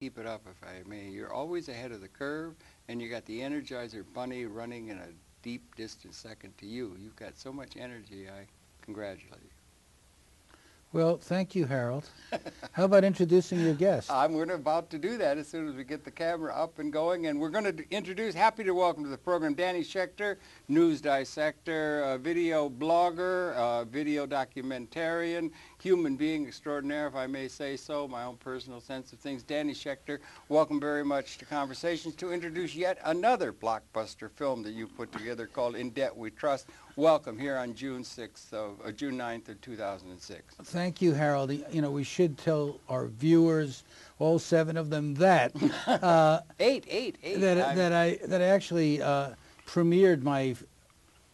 keep it up, if I may. You're always ahead of the curve, and you got the Energizer Bunny running in a deep, distant second to you. You've got so much energy. I congratulate you. Well, thank you, Harold. How about introducing your guest? I'm about to do that as soon as we get the camera up and going. And we're going to introduce, happy to welcome to the program, Danny Schechter, news dissector, video blogger, video documentarian, human being extraordinaire, if I may say so, my own personal sense of things. Danny Schechter, welcome very much to Conversations to introduce yet another blockbuster film that you put together called In Debt We Trust. Welcome here on June 9th of 2006. Thank you, Harold. You know, we should tell our viewers, all 7 of them, that eight. That I actually premiered my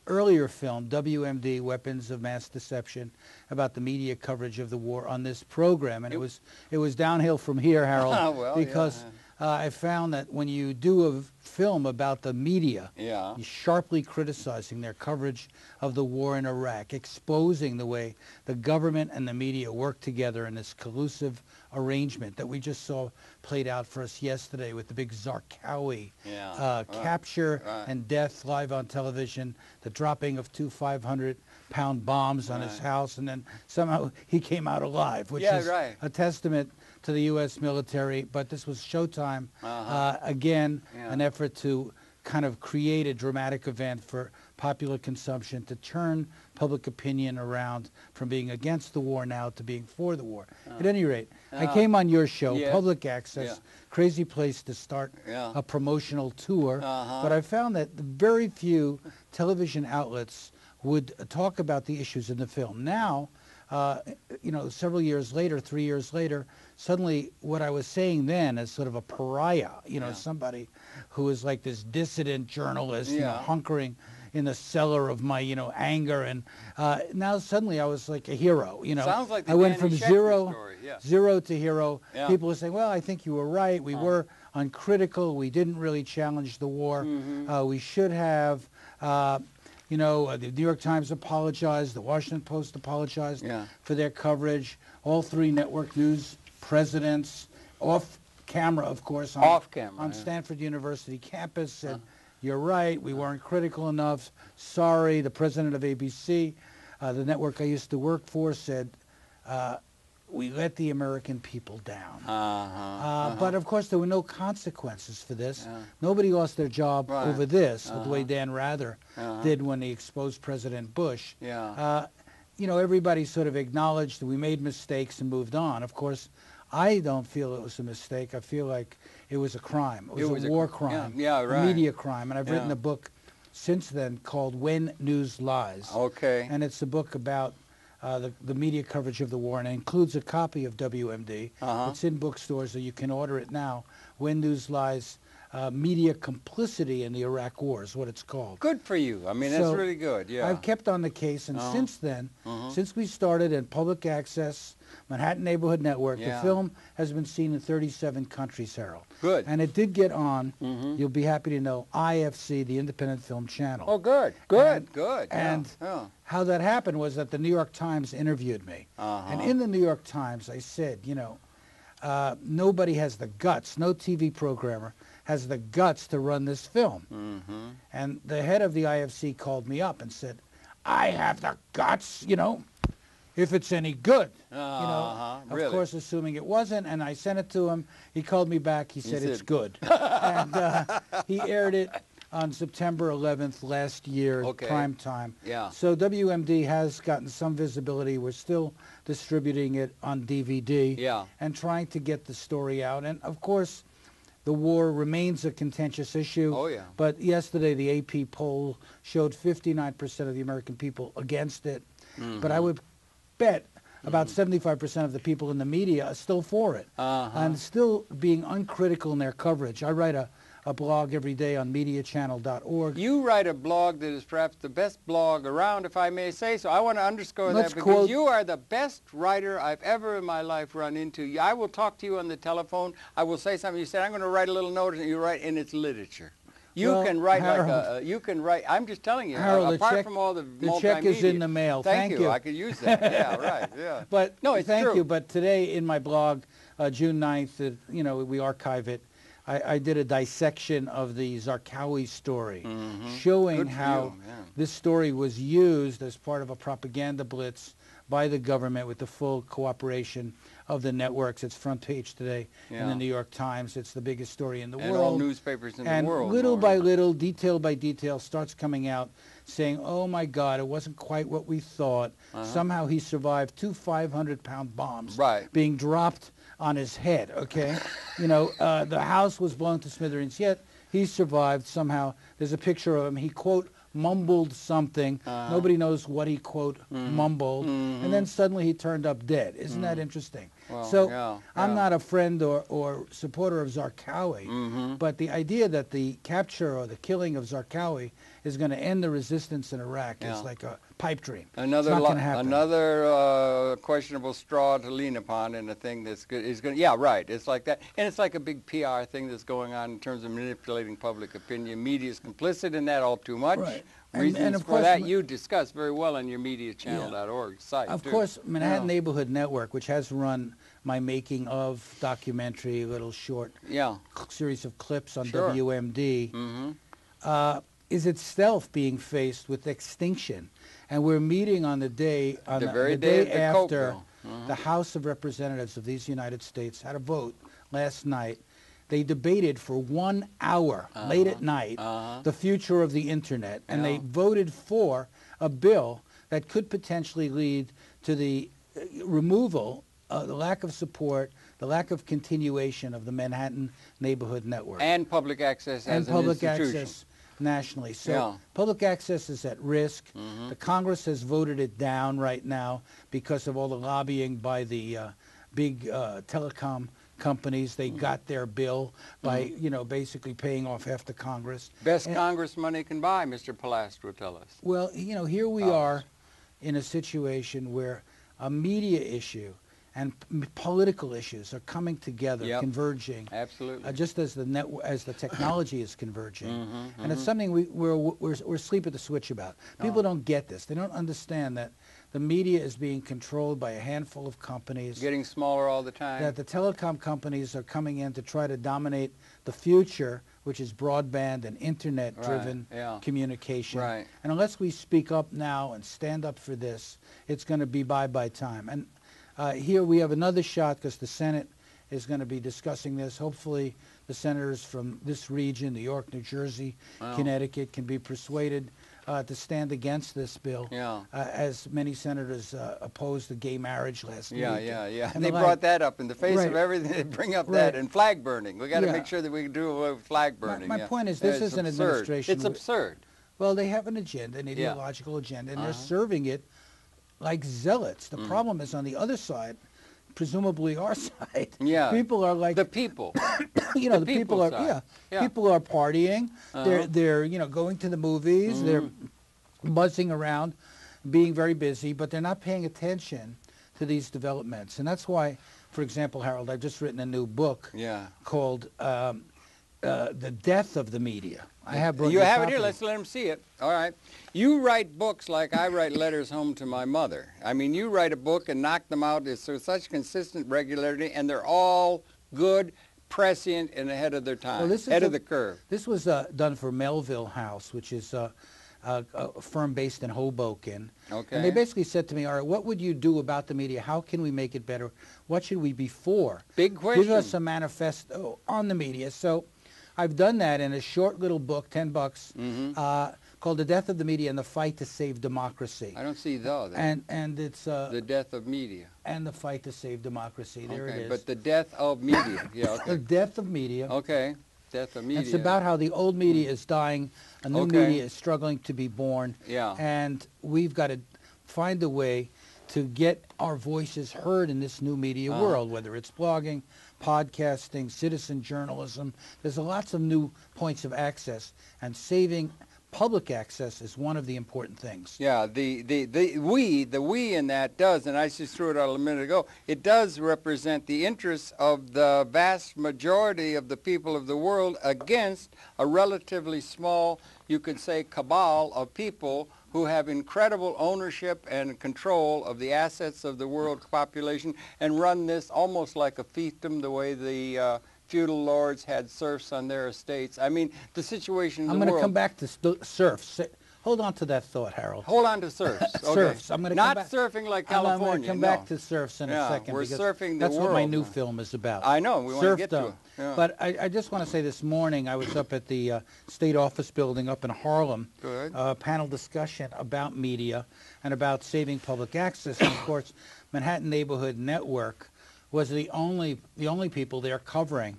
earlier film, WMD, Weapons of Mass Deception, about the media coverage of the war on this program, and it was downhill from here, Harold, well, because I found that when you do a film about the media, you're sharply criticizing their coverage of the war in Iraq, exposing the way the government and the media work together in this collusive arrangement that we just saw played out for us yesterday with the big Zarqawi capture and death live on television, the dropping of 2 500-pound bombs on his house, and then somehow he came out alive, which is a testament to the U.S. military. But this was Showtime, again, an effort to kind of create a dramatic event for popular consumption, to turn public opinion around from being against the war now to being for the war. At any rate, I came on your show, Public Access, crazy place to start a promotional tour, but I found that very few television outlets would talk about the issues in the film. Now, you know, several years later, 3 years later, suddenly what I was saying then as sort of a pariah, you know, somebody who was like this dissident journalist, you know, hunkering in the cellar of my, you know, anger, and now suddenly I was like a hero, you know. Sounds like the I went Danny from Schechter zero to hero. People were saying, well, I think you were right. We were uncritical. We didn't really challenge the war. We should have. You know, the New York Times apologized, the Washington Post apologized for their coverage. All 3 network news presidents, off camera, of course, on Stanford University campus, said, you're right, we weren't critical enough. Sorry. The president of ABC, the network I used to work for, said, we let the American people down. But of course there were no consequences for this. Nobody lost their job over this, the way Dan Rather did when he exposed President Bush. You know, everybody sort of acknowledged that we made mistakes and moved on. Of course, I don't feel it was a mistake. I feel like it was a crime. It was a war crime, a media crime. And I've written a book since then called When News Lies. And it's a book about the media coverage of the war, and it includes a copy of WMD. It's in bookstores, so you can order it now. When News Lies, Media Complicity in the Iraq War is what it's called. Good for you. I mean, that's really good, I've kept on the case, and since then, since we started in Public Access, Manhattan Neighborhood Network, the film has been seen in 37 countries, Harold. Good. And it did get on, you'll be happy to know, IFC, the Independent Film Channel. Oh, good. And how that happened was that the New York Times interviewed me. And in the New York Times, I said, you know, nobody has the guts, no TV programmer has the guts to run this film. And the head of the IFC called me up and said, I have the guts, you know, if it's any good. You know, of course, assuming it wasn't, and I sent it to him. He called me back. He said it's good. And he aired it on September 11th last year, prime time. So WMD has gotten some visibility. We're still distributing it on DVD and trying to get the story out. And of course, the war remains a contentious issue. But yesterday, the AP poll showed 59% of the American people against it. But I would bet about 75% of the people in the media are still for it and still being uncritical in their coverage. I write a blog every day on MediaChannel.org. You write a blog that is perhaps the best blog around, if I may say so. I want to underscore that because you are the best writer I've ever in my life run into. I will talk to you on the telephone. I will say something. You say, I'm going to write a little note, and you write, and it's literature. You can write Harold, like a, you can write, I'm just telling you, Harold, apart from all the check is in the mail. Thank you. I could use that. Yeah, right, yeah. But no, it's thank true. you. But today in my blog, June 9th, we archive it. I did a dissection of the Zarqawi story, showing how this story was used as part of a propaganda blitz by the government with the full cooperation of the networks. It's front page today in the New York Times. It's the biggest story in the world. And all newspapers in the world. And little by little, detail by detail, starts coming out saying, oh my God, it wasn't quite what we thought. Somehow he survived 2 500-pound bombs being dropped on his head, okay? The house was blown to smithereens, yet he survived somehow. There's a picture of him. He, quote, mumbled something. Nobody knows what he, quote, mumbled. And then suddenly he turned up dead. Isn't that interesting? Well, so I'm not a friend or supporter of Zarqawi, but the idea that the capture or the killing of Zarqawi is going to end the resistance in Iraq is like a pipe dream. Another it's not gonna happen. Another questionable straw to lean upon, and a thing that's good is going. Yeah, right. It's like that, and it's like a big PR thing that's going on in terms of manipulating public opinion. Media is complicit in that all too much. Right. Reasons of course, for that you discuss very well on your MediaChannel.org site. Of course, Manhattan Neighborhood Network, which has run my making of documentary, a little short series of clips on WMD, is itself being faced with extinction. And we're meeting on the day, the day after the House of Representatives of these United States had a vote last night. They debated for 1 hour, late at night, the future of the Internet. And they voted for a bill that could potentially lead to the removal, the lack of support, the lack of continuation of the Manhattan Neighborhood Network. And public access as an institution. Access nationally. So public access is at risk. The Congress has voted it down right now because of all the lobbying by the big telecom companies. They got their bill by, basically paying off half the Congress. Best Congress money can buy, Mr. Palast will tell us. Well, here we are in a situation where a media issue and political issues are coming together, converging. Absolutely. Just as the technology is converging, and it's something we're asleep at the switch about. People don't get this. They don't understand that the media is being controlled by a handful of companies. Getting smaller all the time. That the telecom companies are coming in to try to dominate the future, which is broadband and internet-driven communication. Right. And unless we speak up now and stand up for this, it's going to be bye-bye time. And here we have another shot because the Senate is going to be discussing this. Hopefully the senators from this region, New York, New Jersey, Connecticut, can be persuaded to stand against this bill, as many senators opposed the gay marriage last week. And they brought that up in the face of everything. They bring up that and flag burning. We got to make sure that we do away with flag burning. My point is, this is an administration. It's absurd. Well, they have an agenda, an ideological agenda, and they're serving it like zealots. The problem is on the other side, presumably our side. People are like the people. The people are people are partying. They're going to the movies. They're buzzing around, being very busy, but they're not paying attention to these developments. And that's why, for example, Harold, I've just written a new book called The Death of the Media. I have brought you have it here. Let's let them see it. All right. You write books like I write letters home to my mother. I mean, you write a book and knock them out with such consistent regularity, and they're all good, prescient, and ahead of their time, ahead of the curve. This was done for Melville House, which is a firm based in Hoboken. Okay. And they basically said to me, all right, what would you do about the media? How can we make it better? What should we be for? Big question. Give us a manifesto on the media. So I've done that in a short little book, $10, called The Death of the Media and the Fight to Save Democracy. I don't see though. And it's The Death of Media. And the Fight to Save Democracy. There it is. But The Death of Media. The Death of Media. Okay. Death of Media. It's about how the old media is dying, a new media is struggling to be born. And we've got to find a way to get our voices heard in this new media world, whether it's blogging, podcasting, citizen journalism. There's lots of new points of access, and saving public access is one of the important things. Yeah, the we in that does, and I just threw it out a minute ago, it does represent the interests of the vast majority of the people of the world against a relatively small, you could say, cabal of people who have incredible ownership and control of the assets of the world's population and run this almost like a fiefdom, the way the feudal lords had serfs on their estates. I mean, the situation in the world... I'm going to come back to serfs. Hold on to that thought, Harold. Hold on to serfs. Okay. Serfs. I'm going to Not surfing like California. I'm going to come back to serfs in a second. We're surfing the that's world. What my new film is about. I know. We want to get to it. Yeah. But I just want to say this morning I was up at the State Office Building up in Harlem. Good. Panel discussion about media and about saving public access. And, of course, Manhattan Neighborhood Network was the only people there covering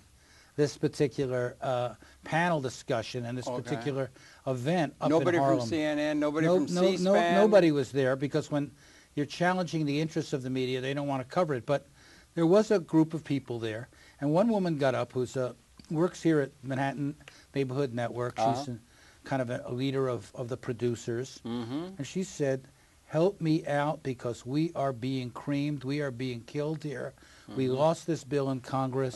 this particular panel discussion and this particular event up in Harlem. Nobody from CNN, nobody from C-SPAN? Nobody was there, because when you're challenging the interests of the media, they don't want to cover it. But there was a group of people there, and one woman got up who works here at Manhattan Neighborhood Network. She's kind of a leader of the producers. And she said, "Help me out, because we are being creamed. We are being killed here. We lost this bill in Congress.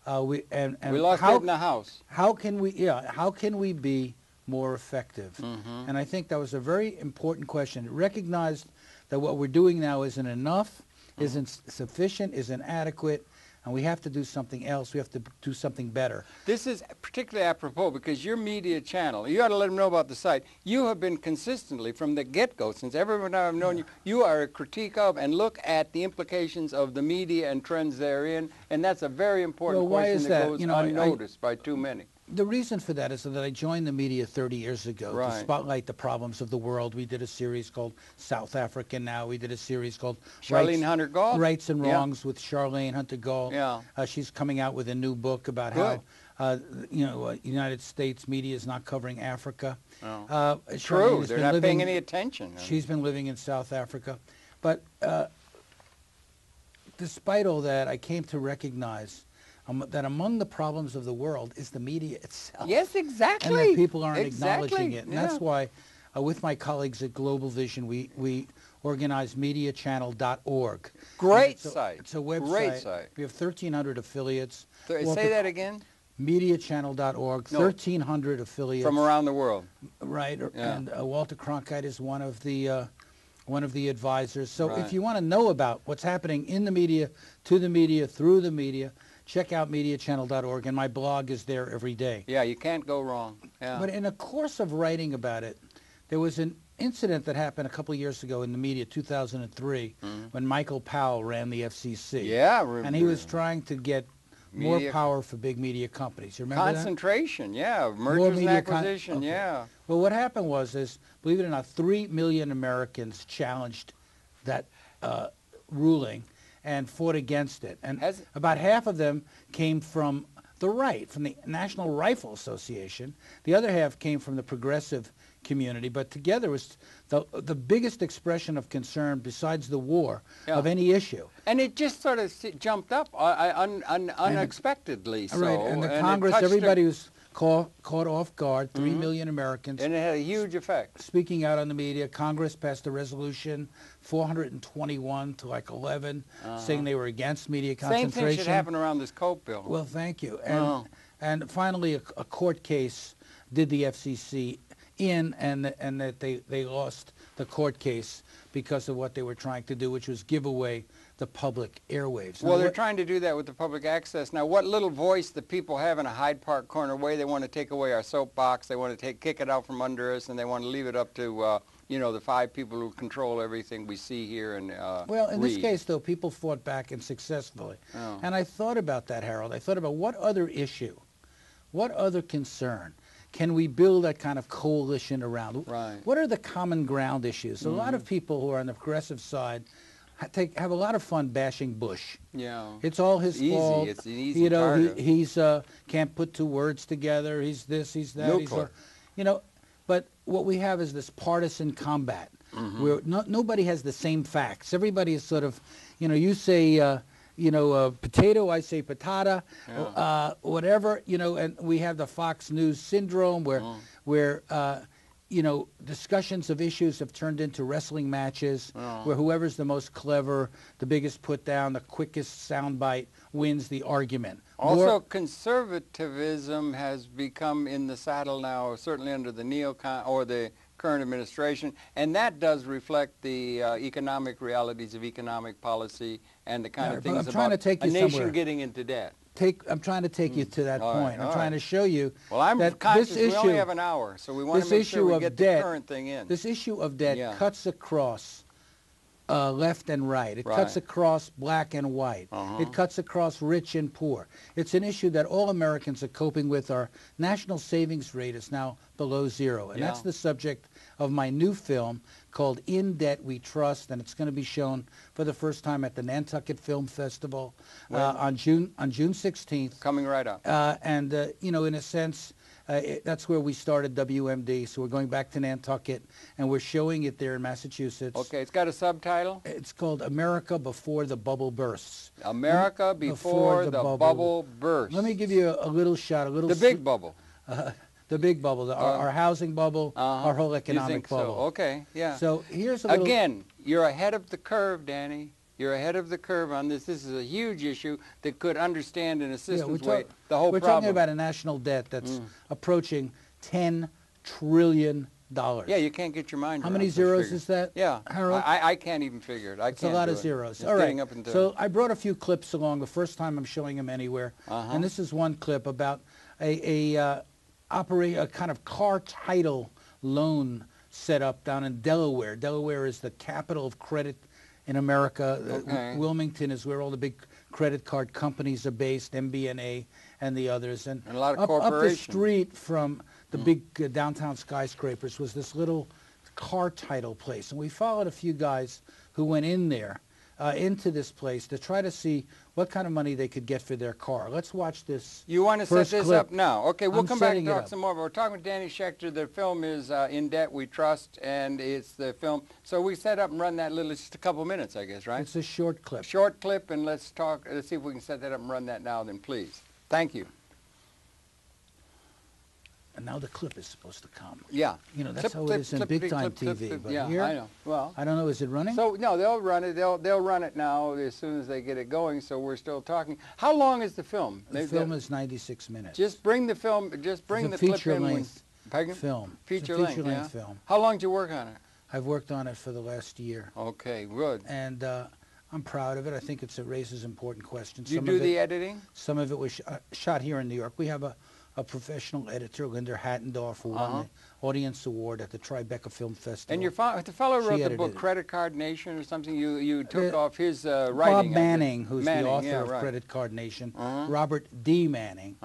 We lost it in the House. How can we be more effective?" And I think that was a very important question. It recognized that what we're doing now isn't enough, isn't sufficient, isn't adequate, and we have to do something else. We have to do something better. This is particularly apropos because your media channel, you ought to let them know about the site. You have been consistently, from the get-go, since everyone I've known you, you are a critique of and look at the implications of the media and trends therein, and that's a very important question that goes unnoticed by too many. The reason for that is that I joined the media 30 years ago to spotlight the problems of the world. We did a series called South Africa Now. We did a series called Charlene Hunter Galt? Rights and Wrongs with Charlene Hunter Galt. She's coming out with a new book about how United States media is not covering Africa. True, they're not paying any attention. She's been living in South Africa. But despite all that, I came to recognize that among the problems of the world is the media itself. Yes, exactly. And that people aren't acknowledging it. And that's why, with my colleagues at GlobalVision, we organize MediaChannel.org. Great site. It's a website. Great site. We have 1,300 affiliates. Say that again. MediaChannel.org, 1,300 affiliates. From around the world. Right. And Walter Cronkite is one of the advisors. So if you want to know about what's happening in the media, to the media, through the media, check out MediaChannel.org, and my blog is there every day. Yeah, you can't go wrong. Yeah. But in the course of writing about it, there was an incident that happened a couple of years ago in the media, 2003, when Michael Powell ran the FCC. Yeah. And he was trying to get more power for big media companies. You remember Concentration, mergers and acquisition, Well, what happened was, believe it or not, 3 million Americans challenged that ruling and fought against it. And about half of them came from the right, from the National Rifle Association. The other half came from the progressive community, but together was the biggest expression of concern besides the war of any issue. And it just sort of jumped up unexpectedly. And the Congress, everybody was caught off guard, 3 million Americans. And it had a huge effect. Speaking out on the media, Congress passed a resolution, 421 to 11, saying they were against media concentration. Same thing should happen around this Coke bill. Well, thank you. And finally, a court case did the FCC in, and that they lost the court case because of what they were trying to do, which was give away the public airwaves. Well, they're trying to do that with the public access. Now, what little voice the people have in a Hyde Park corner way, they want to take away our soapbox, they want to kick it out from under us, and they want to leave it up to, the 5 people who control everything we see here and Well, in this case, though, people fought back and successfully. And I thought about that, Harold. I thought about what other issue, what other concern can we build that kind of coalition around? What are the common ground issues? A lot of people who are on the progressive side have a lot of fun bashing Bush. It's all his fault. It's an easy target. He's can't put 2 words together. He's this, he's that. Nuclear. But what we have is this partisan combat where nobody has the same facts. Everybody is sort of, you say, potato, I say patata, whatever, and we have the Fox News syndrome where you know, discussions of issues have turned into wrestling matches where whoever's the most clever, the biggest put down, the quickest soundbite wins the argument. Also, conservatism has become in the saddle now, certainly under the neocon or the current administration, and that does reflect the economic realities of economic policy and the kind of things about a nation getting into debt. I'm trying to take you to that point. I'm trying to show you that this issue, we only have an hour, so we want to make sure we get the current thing in. This issue of debt cuts across left and right. It cuts across black and white. It cuts across rich and poor. It's an issue that all Americans are coping with. Our national savings rate is now below zero, and that's the subject of my new film called In Debt We Trust, and it's going to be shown for the first time at the Nantucket Film Festival on June 16th. Coming right up. And you know, in a sense, that's where we started WMD, so we're going back to Nantucket, and we're showing it there in Massachusetts. Okay, it's got a subtitle? It's called America Before the Bubble Bursts. America Before the Bubble Bursts. Let me give you a little shot, The big bubble. The big bubble, our housing bubble, our whole economic bubble. So? Okay, yeah. So here's a little... Again, you're ahead of the curve, Danny. You're ahead of the curve on this. This is a huge issue that could understand in a systems way the whole problem. We're talking about a national debt that's approaching $10 trillion. Yeah, you can't get your mind around. How many zeros is that? Yeah, Harold? I can't even figure it. It's a lot of zeros. All right, so I brought a few clips along. The first time I'm showing them anywhere. And this is one clip about a kind of car title loan set up down in Delaware. Delaware is the capital of credit in America. Wilmington is where all the big credit card companies are based, MBNA and the others. And a lot of corporations. Up the street from the big downtown skyscrapers was this little car title place. And we followed a few guys who went in there, into this place to try to see what kind of money they could get for their car. Let's watch this. You want to set this up now? Okay, we'll come back and talk some more. But we're talking with Danny Schechter. The film is In Debt We Trust, and it's the film. So we set up and run that little, just a couple minutes, I guess, right? It's a short clip. Short clip, and let's talk. Let's see if we can set that up and run that now, then, please. Thank you. And now the clip is supposed to come. Yeah. You know, that's how it is in big-time TV. But yeah, here, I know. Well, I don't know. Is it running? So, no, they'll run it. They'll run it now as soon as they get it going, so we're still talking. How long is the film? The film is 96 minutes. Just bring the film, just bring the clip in. Feature-length film. Feature-length film. How long did you work on it? I've worked on it for the last year. Okay, good. And I'm proud of it. I think it raises important questions. Did you do the editing? Some of it was shot here in New York. We have a professional editor, Linda Hattendorf, who won the Audience Award at the Tribeca Film Festival. And the fellow wrote the book Credit Card Nation or something. You took off his writing. Bob Manning, who's the author of Credit Card Nation. Robert D. Manning.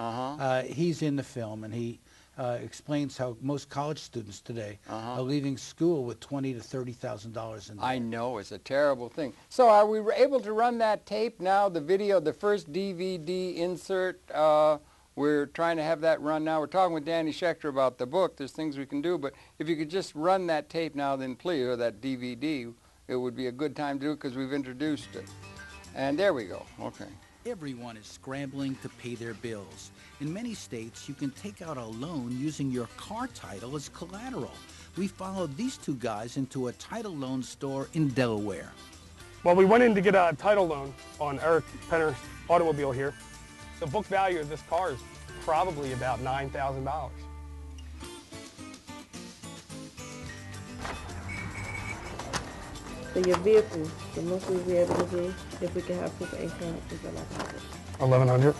He's in the film, and he explains how most college students today are leaving school with $20,000 to $30,000 in debt. I know, it's a terrible thing. So are we able to run that tape now, the video, the first DVD insert? We're trying to have that run now. We're talking with Danny Schechter about the book. There's things we can do, but if you could just run that tape now, then please, or that DVD, it would be a good time to do it because we've introduced it. And there we go. Okay. Everyone is scrambling to pay their bills. In many states, you can take out a loan using your car title as collateral. We followed these two guys into a title loan store in Delaware. Well, we went in to get a title loan on Eric Penner's automobile here. The book value of this car is probably about $9,000. So your vehicle, the most we'll be able to do, if we can have proof of income, is $1,100.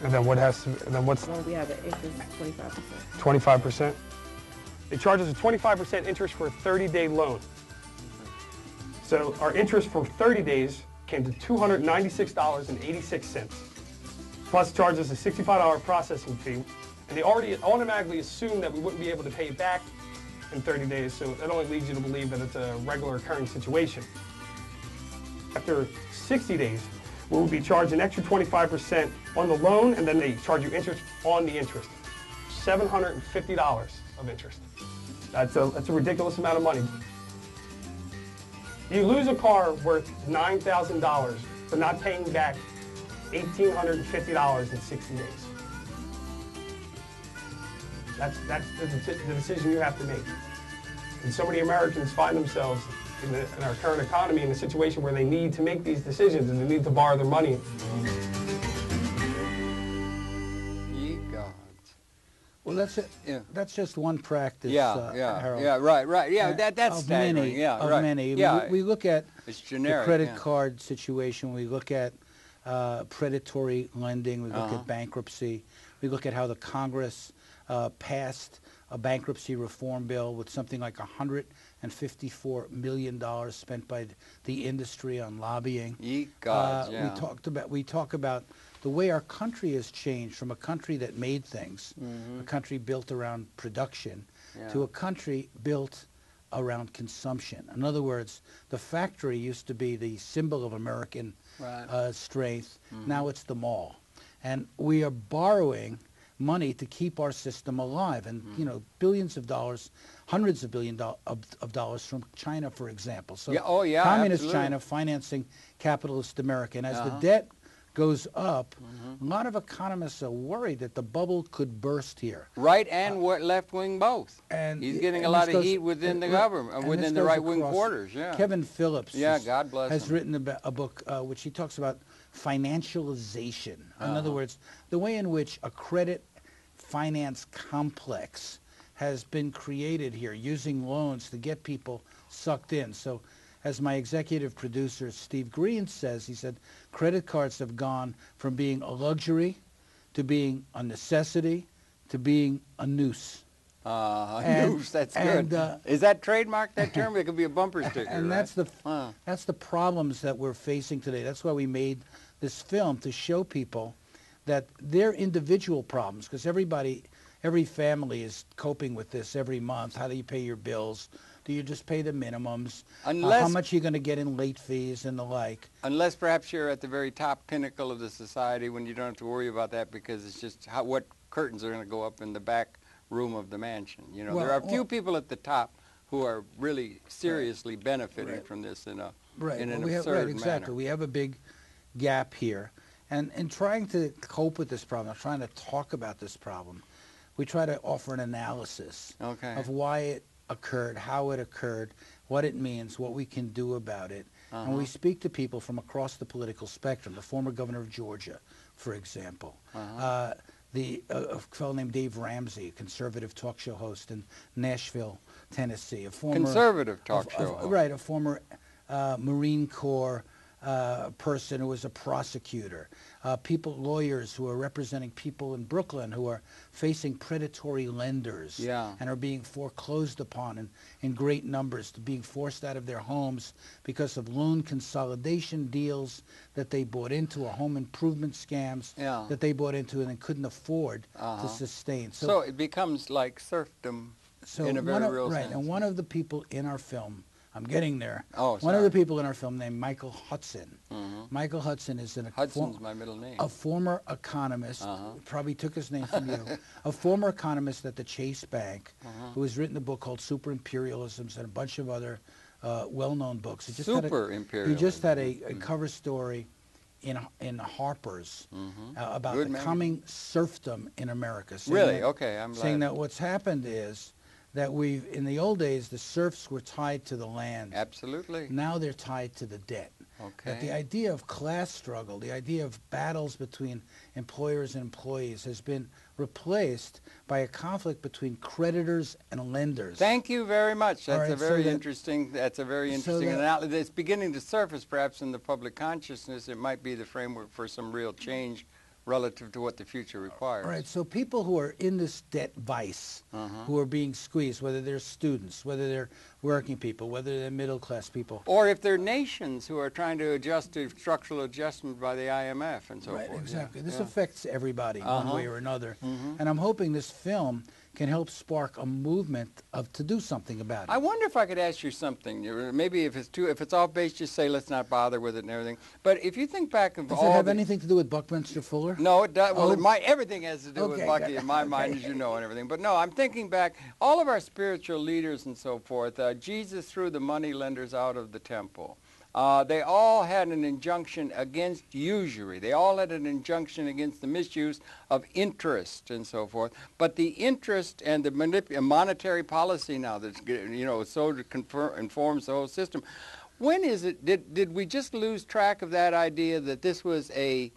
And then what has to? Then what's? Well, we have an interest of 25%. 25%. They charge us a 25% interest for a 30-day loan. So our interest for 30 days came to $296.86. Plus charges a $65 processing fee, and they already automatically assume that we wouldn't be able to pay it back in 30 days, so that only leads you to believe that it's a regular occurring situation. After 60 days, we will be charged an extra 25% on the loan, and then they charge you interest on the interest. $750 of interest. That's a ridiculous amount of money. You lose a car worth $9,000 for not paying back $1,850 in 60 days. That's the decision you have to make. And so many Americans find themselves in our current economy in a situation where they need to make these decisions and they need to borrow their money. Ye gods. Well, that's it. Yeah. That's just one practice. Harold. Yeah, right. Yeah, that's of staggering. many, Yeah, of right. many. Yeah, We look at it's generic, the credit yeah. card situation. We look at predatory lending. We look at bankruptcy. We look at how the Congress passed a bankruptcy reform bill with something like $154 million spent by the industry on lobbying. Ye gods, yeah. We talk about the way our country has changed from a country that made things, a country built around production, to a country built around consumption. In other words, the factory used to be the symbol of American strength. Now it's the mall. And we are borrowing money to keep our system alive, and you know, billions of dollars, hundreds of billions of dollars from China, for example. So communist absolutely. China financing capitalist America, and as the debt goes up, a lot of economists are worried that the bubble could burst here. Right and left-wing both. And he's getting a lot of heat within the government, within the right-wing quarters. Yeah. Kevin Phillips God bless has him. written a book which he talks about financialization. In other words, the way in which a credit finance complex has been created here using loans to get people sucked in. So as my executive producer, Steve Green, says, he said, credit cards have gone from being a luxury to being a necessity to being a noose. Noose, that's good. Is that trademark, that term? It could be a bumper sticker, And right? that's the problems that we're facing today. That's why we made this film, to show people that their individual problems, because every family is coping with this every month. How do you pay your bills? Do you just pay the minimums? How much are you going to get in late fees and the like? Unless perhaps you're at the very top pinnacle of the society when you don't have to worry about that, because it's just what curtains are going to go up in the back room of the mansion. You know, there are a few people at the top who are really seriously benefiting from this in an absurd exactly. manner. We have a big gap here. And in trying to cope with this problem, trying to talk about this problem, we try to offer an analysis of why it occurred, how it occurred, what it means, what we can do about it. And we speak to people from across the political spectrum. The former governor of Georgia, for example. A fellow named Dave Ramsey, a conservative talk show host in Nashville, Tennessee. A former conservative talk show host. Right, a former Marine Corps person who was a prosecutor, lawyers who are representing people in Brooklyn who are facing predatory lenders and are being foreclosed upon in great numbers, to being forced out of their homes because of loan consolidation deals that they bought into, or home improvement scams that they bought into and they couldn't afford to sustain. So it becomes like serfdom in a very real sense. And one of the people in our film, I'm getting there. Oh, one of the people in our film named Michael Hudson. Michael Hudson is Hudson's my middle name. A former economist, probably took his name from you, a former economist at the Chase Bank, who has written a book called Super Imperialisms and a bunch of other well-known books. He just had a cover story in Harper's about the coming serfdom in America. Really? Okay, I'm glad. Saying that what's happened is that in the old days, the serfs were tied to the land. Absolutely. Now they're tied to the debt. Okay. That the idea of class struggle, the idea of battles between employers and employees has been replaced by a conflict between creditors and lenders. That's a very interesting So analysis. It's beginning to surface perhaps in the public consciousness. It might be the framework for some real change relative to what the future requires. Right, so people who are in this debt vice, who are being squeezed, whether they're students, whether they're working people, whether they're middle-class people. Or if they're nations who are trying to adjust to structural adjustment by the IMF and so forth. Right, exactly. This affects everybody one way or another. And I'm hoping this film can help spark a movement to do something about it. I wonder if I could ask you something. Maybe if it's off base, just say let's not bother with it and everything. But if you think back of Does it have anything to do with Buckminster Fuller? No, it does. Well, everything has to do with Bucky in my mind, as you know, and everything. But no, I'm thinking back, all of our spiritual leaders and so forth, Jesus threw the money lenders out of the temple. they all had an injunction against usury. They all had an injunction against the misuse of interest and so forth. But the interest and the monetary policy now that's, so informs the whole system. When is it, did we just lose track of that idea that this was a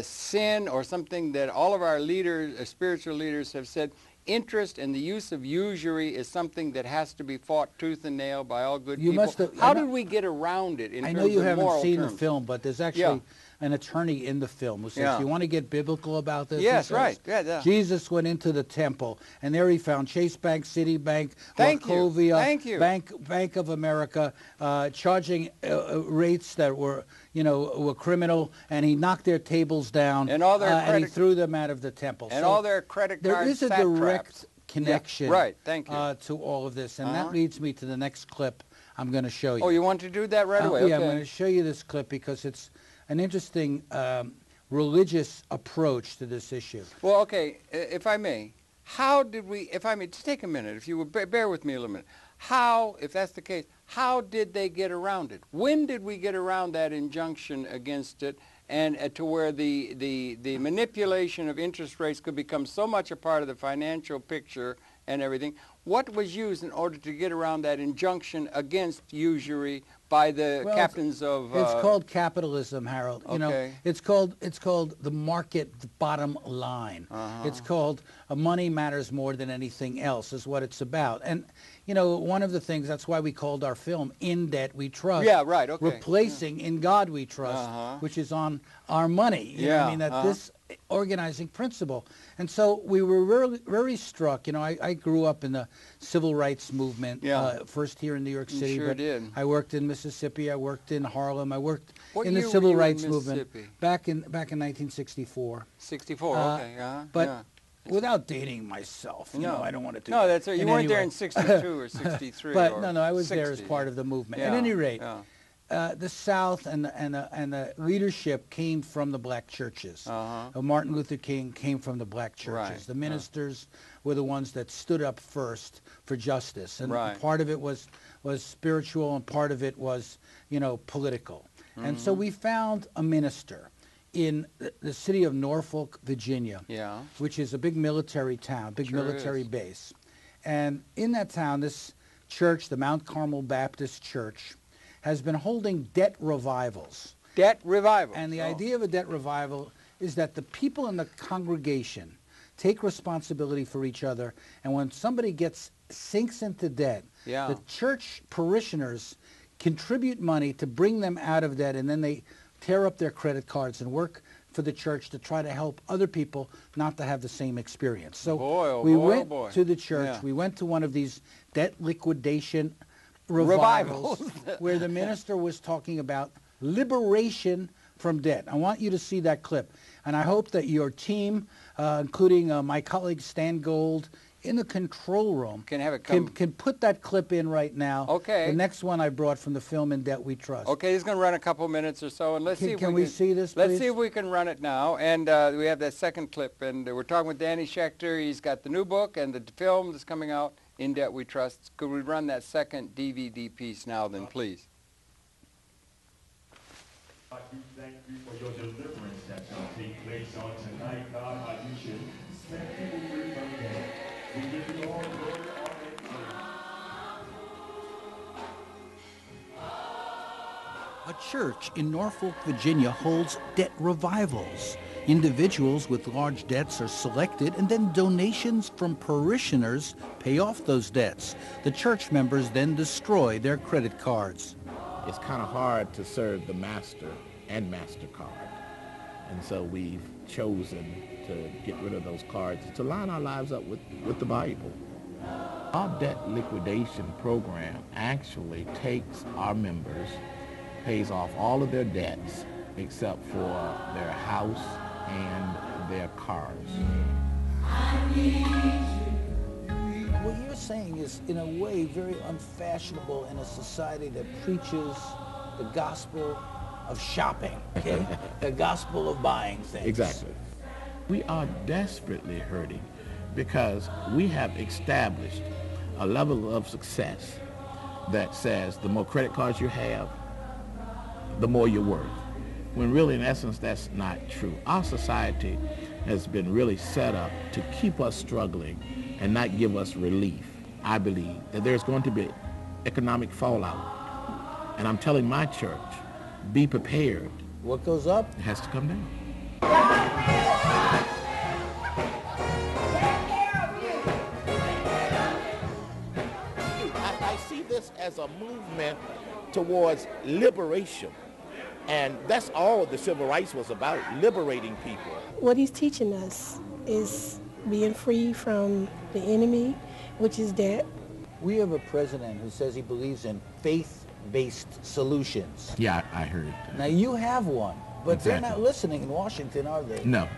sin or something that all of our leaders, spiritual leaders have said, interest and the use of usury is something that has to be fought tooth and nail by all good people? How did we get around it in terms of moral terms? I know you haven't seen the film, but there's actually an attorney in the film who says, you want to get biblical about this? Yes, right. Yeah. Jesus went into the temple, and there he found Chase Bank, Citibank, Wachovia, Bank of America, charging rates that were, were criminal, and he knocked their tables down, and all their and he threw them out of the temple. And all their credit cards. There is a direct connection to all of this, and that leads me to the next clip I'm going to show you. Oh, you want to do that right away? Yeah, I'm going to show you this clip because it's an interesting religious approach to this issue. Well, okay, if I may, how did we, if I may, just take a minute, if you would bear with me a little minute. How, if that's the case, how did they get around it? When did we get around that injunction against it and to where the manipulation of interest rates could become so much a part of the financial picture and everything? What was used in order to get around that injunction against usury by the captains of... It's called capitalism, Harold. Okay. It's called the market bottom line. It's called money matters more than anything else is what it's about. And, one of the things, that's why we called our film In Debt We Trust. Yeah, right, okay. Replacing In God We Trust, which is on our money. You know what I mean? That this organizing principle. And so we were really, very struck. I grew up in the civil rights movement, first here in New York City. You sure did. I worked in Mississippi. I worked in Harlem. I worked in the civil rights movement back in 1964. 64, okay. But without dating myself, I don't want to do No, that's right. You weren't there in 62 or 63. But no, I was there as part of the movement. At any rate, the South and the leadership came from the black churches. Martin Luther King came from the black churches. Right. The ministers were the ones that stood up first for justice, and part of it was spiritual, and part of it was political. And so we found a minister in the city of Norfolk, Virginia, which is a big military town, military base. And in that town, this church, the Mount Carmel Baptist Church, has been holding debt revivals. Debt revivals. And the idea of a debt revival is that the people in the congregation take responsibility for each other, and when somebody sinks into debt, the church parishioners contribute money to bring them out of debt, and then they tear up their credit cards and work for the church to try to help other people not to have the same experience. So we went to the church. We went to one of these debt liquidation revivals where the minister was talking about liberation from debt. I want you to see that clip. And I hope that your team, including my colleague Stan Gold, in the control room can put that clip in right now. Okay. The next one I brought from the film In Debt We Trust. Okay, it's going to run a couple minutes or so, and let's see if can we see this, please? Let's see if we can run it now. And we have that second clip, and we're talking with Danny Schechter. He's got the new book and the film that's coming out, In Debt We Trust. Could we run that second DVD piece now, then, please? God, we thank you for your deliverance that shall take place on tonight, God. How you should set people free from death. We give you all glory, honor, and praise. A church in Norfolk, Virginia holds debt revivals. Individuals with large debts are selected, and then donations from parishioners pay off those debts. The church members then destroy their credit cards. It's kind of hard to serve the Master and MasterCard. And so we've chosen to get rid of those cards to line our lives up with the Bible. Our debt liquidation program actually takes our members, pays off all of their debts except for their house and their cars. What you're saying is, in a way, very unfashionable in a society that preaches the gospel of shopping, okay? The gospel of buying things. Exactly. We are desperately hurting because we have established a level of success that says the more credit cards you have, the more you're worth. When really, in essence, that's not true. Our society has been really set up to keep us struggling and not give us relief. I believe that there's going to be economic fallout. And I'm telling my church, be prepared. What goes up? It has to come down. I see this as a movement towards liberation. And that's all the civil rights was about, liberating people. What he's teaching us is being free from the enemy, which is debt. We have a president who says he believes in faith-based solutions. Yeah, I heard. Now, you have one, but Exactly. They're not listening in Washington, are they? No,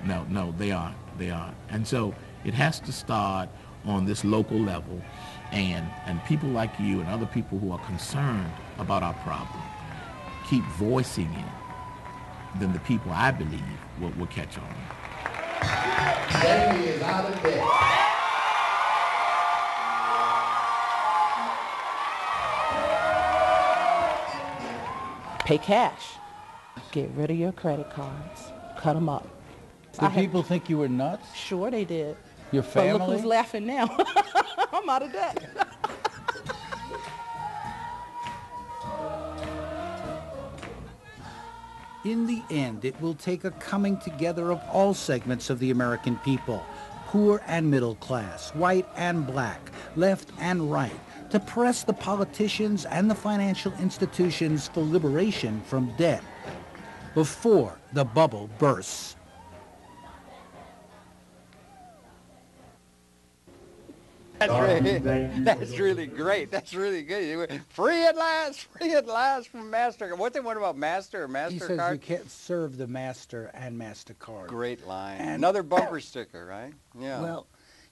they aren't. They aren't. And so it has to start on this local level, and people like you and other people who are concerned about our problem keep voicing it, then the people, I believe, will catch on. Emmy is out of debt. Pay cash. Get rid of your credit cards. Cut them up. Did people think you were nuts? Sure they did. Your family? But look who's laughing now. I'm out of debt. In the end, it will take a coming together of all segments of the American people, poor and middle class, white and black, left and right, to press the politicians and the financial institutions for liberation from debt before the bubble bursts. That's really great. That's really good. Free at last from MasterCard. What they want about Master or MasterCard? He says you can't serve the Master and MasterCard. Great line. And another bumper sticker, right? Yeah. Well,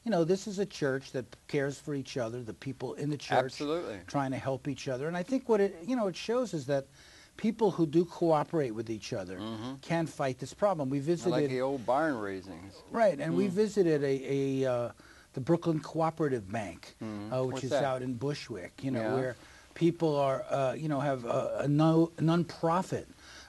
you know, this is a church that cares for each other, the people in the church. Absolutely. Trying to help each other. And I think what it shows is that people who do cooperate with each other can fight this problem. We visited... I like the old barn raisings. Right, and we visited the Brooklyn Cooperative Bank, which What's is that? out in Bushwick, where people are, have a non-profit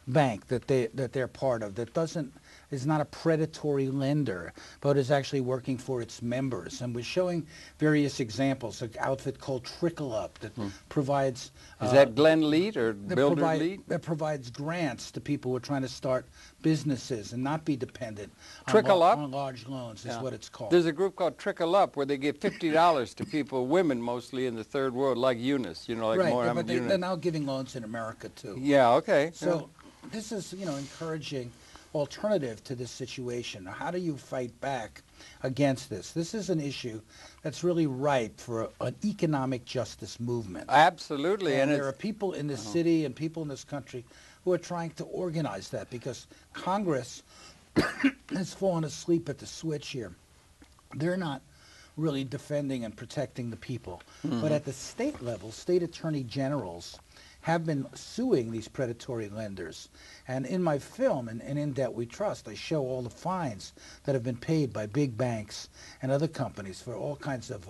bank that they're part of that is not a predatory lender, but is actually working for its members. And we're showing various examples, an outfit called Trickle Up that provides... Is that Glenn Leet or Builder Leet? That provides grants to people who are trying to start businesses and not be dependent on large loans, is what it's called. There's a group called Trickle Up where they give $50 to people, women mostly in the third world, like Eunice, like right, Mohammed but Eunice. they're now giving loans in America, too. Yeah, okay. So this is, encouraging alternative to this situation. Now, how do you fight back against this? This is an issue that's really ripe for an economic justice movement. Absolutely. And there are people in this city and people in this country who are trying to organize that because Congress has fallen asleep at the switch here. They're not really defending and protecting the people. But at the state level, state attorney generals have been suing these predatory lenders. And in my film, In Debt We Trust, I show all the fines that have been paid by big banks and other companies for all kinds of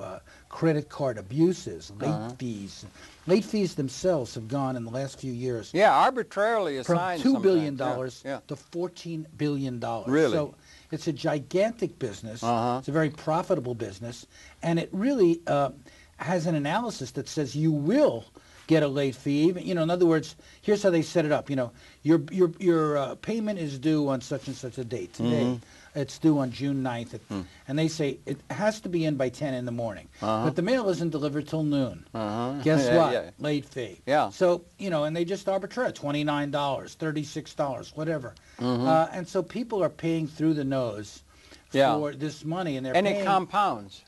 credit card abuses, late fees. Late fees themselves have gone in the last few years arbitrarily from assigned $2 billion to $14 billion. Really? So it's a gigantic business. It's a very profitable business. And it really has an analysis that says you will get a late fee. Even, in other words, here's how they set it up. Your payment is due on such and such a date. Today, it's due on June 9th. And they say it has to be in by 10 in the morning. But the mail isn't delivered till noon. Guess what? Yeah. Late fee. Yeah. So, and they just arbitrate $29, $36, whatever. And so people are paying through the nose for this money. And it compounds.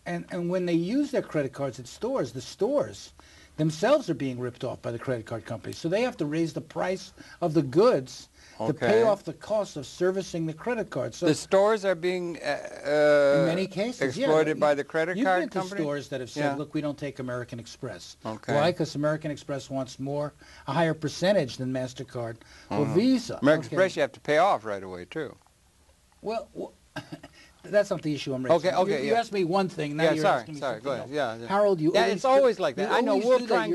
And when they use their credit cards at stores, the stores themselves are being ripped off by the credit card companies. So they have to raise the price of the goods to pay off the cost of servicing the credit card. So the stores are being in many cases exploited by the credit card You've been company? to stores that have said, look, we don't take American Express. Okay. Why? Because American Express wants a higher percentage than MasterCard or Visa. American Express you have to pay off right away, too. Well, that's not the issue I'm raising. Okay, You asked me one thing, now you're asking me something go ahead. else. Yeah. Harold, you always it's always like that. I know, we'll try and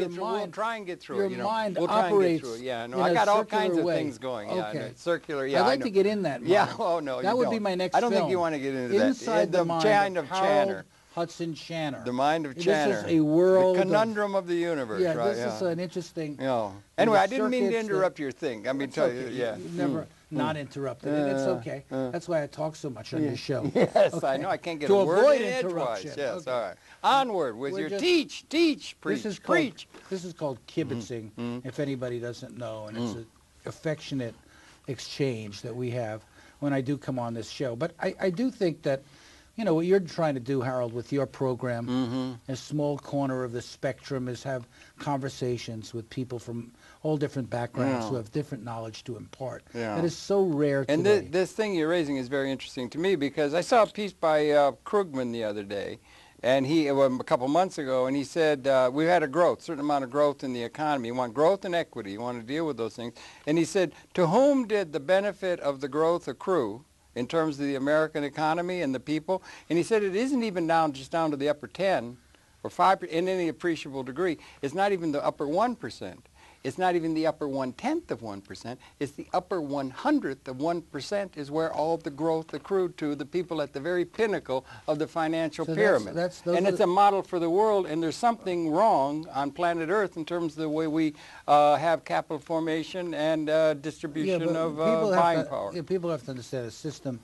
get through it. Your mind we'll try and get operates through it. Yeah, no, in I a got all kinds of way. things going. Yeah, Okay. Circular, yeah, I'd like to get in that mind. Yeah, oh no, that you would don't. be my next I don't film. think you want to get into that. Inside the mind mind of of Harold Channer. Hudson Channer. The mind of Channer. This is a world. The conundrum of the universe, yeah, right? This is an interesting. Anyway, I didn't mean to interrupt your thing. I mean, tell you, You never not interrupted, and it's okay. That's why I talk so much on your show. Yes, okay. I know. I can't get to a word avoid in interruption. edgewise. Yes, okay. all right. Onward with your teach, preach, preach. This is called kibitzing, if anybody doesn't know, and it's an affectionate exchange that we have when I do come on this show. But I do think that, you know, what you're trying to do, Harold, with your program, a small corner of the spectrum, is have conversations with people from all different backgrounds who have different knowledge to impart. That is so rare today. And this thing you're raising is very interesting to me, because I saw a piece by Krugman the other day, and a couple months ago, and he said, we've had a certain amount of growth in the economy. You want growth and equity. You want to deal with those things. And he said, to whom did the benefit of the growth accrue in terms of the American economy and the people? And he said it isn't even just down to the upper 10 or 5 in any appreciable degree. It's not even the upper 1%. It's not even the upper 1/10 of 1%. It's the upper 100th of 1% is where all the growth accrued to the people at the very pinnacle of the financial pyramid. And it's a model for the world, and there's something wrong on planet Earth in terms of the way we have capital formation and distribution of buying power. People have to understand the system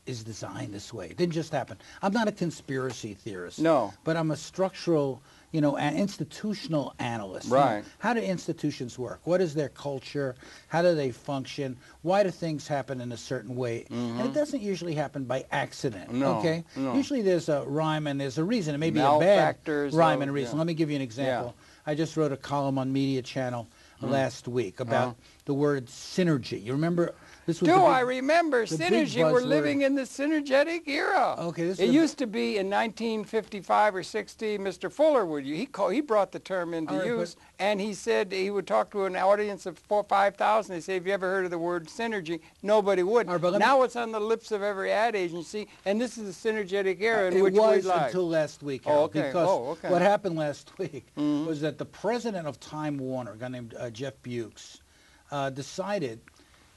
is designed this way. It didn't just happen. I'm not a conspiracy theorist. No. But I'm a structural, an institutional analyst. Right. How do institutions work? What is their culture? How do they function? Why do things happen in a certain way? And it doesn't usually happen by accident. No. Okay? No. Usually there's a rhyme and there's a reason. It may be a bad rhyme and a reason. Yeah. Let me give you an example. I just wrote a column on MediaChannel last week about the word synergy. You remember? I remember synergy? We're living in the synergetic era. Okay, it used to be in 1955 or 60. Mr. Fuller he brought the term into use, and he said he would talk to an audience of 4,000 or 5,000. He said, "Have you ever heard of the word synergy?" Nobody would. Now it's on the lips of every ad agency, and this is the synergetic era in which we live. It was until last week, Harold, because what happened last week was that the president of Time Warner, a guy named Jeff Bukes, decided.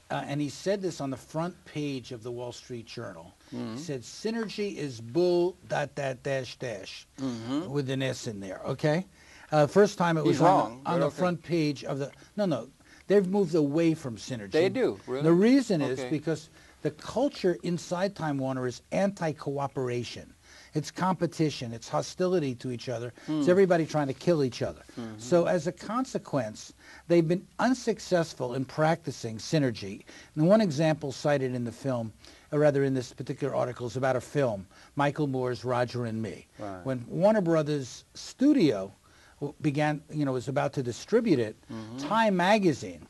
And he said this on the front page of the Wall Street Journal. He said, synergy is bull ... with an S in there, okay? First time it was on the front page of the... No, they've moved away from synergy. They do, really? The reason is because the culture inside Time Warner is anti-cooperation. It's competition. It's hostility to each other. It's everybody trying to kill each other. So as a consequence, they've been unsuccessful in practicing synergy. And one example cited in the film, or rather in this particular article, is about a film, Michael Moore's Roger and Me. Right. When Warner Brothers Studio was about to distribute it, Time Magazine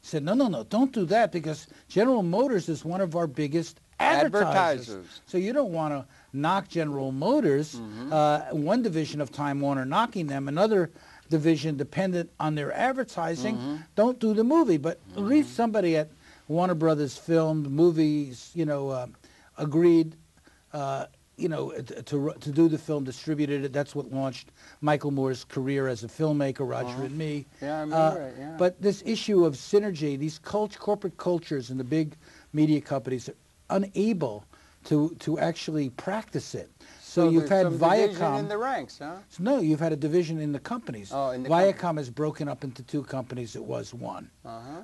said, no, don't do that, because General Motors is one of our biggest advertisers. So you don't want to knock General Motors, one division of Time Warner knocking them, another division dependent on their advertising. Don't do the movie. But at least somebody at Warner Brothers filmed movies, agreed, to do the film, distributed it. That's what launched Michael Moore's career as a filmmaker, Roger and Me. Yeah, I remember it, yeah. But this issue of synergy, these corporate cultures and the big media companies are unable to actually practice it. So you've had Viacom in the ranks, huh? No, you've had a division in the companies. Viacom has broken up into 2 companies. It was one.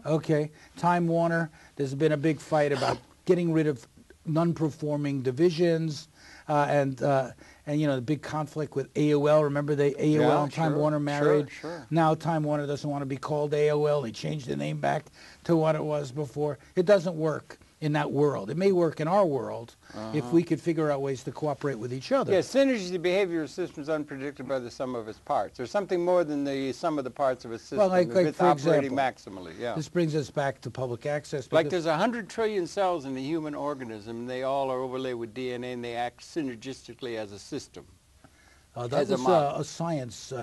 Okay, Time Warner. There's been a big fight about getting rid of non-performing divisions, and the big conflict with AOL. Remember, AOL and Time Warner married. Sure. Now Time Warner doesn't want to be called AOL. They changed the name back to what it was before. It doesn't work in that world. It may work in our world if we could figure out ways to cooperate with each other. Yes, synergy, the behavioral system is unpredictable by the sum of its parts. There's something more than the sum of the parts of a system. Well, like it's for operating example, maximally. This brings us back to public access. Like there's 100 trillion cells in the human organism, and they all are overlaid with DNA, and they act synergistically as a system. That was a science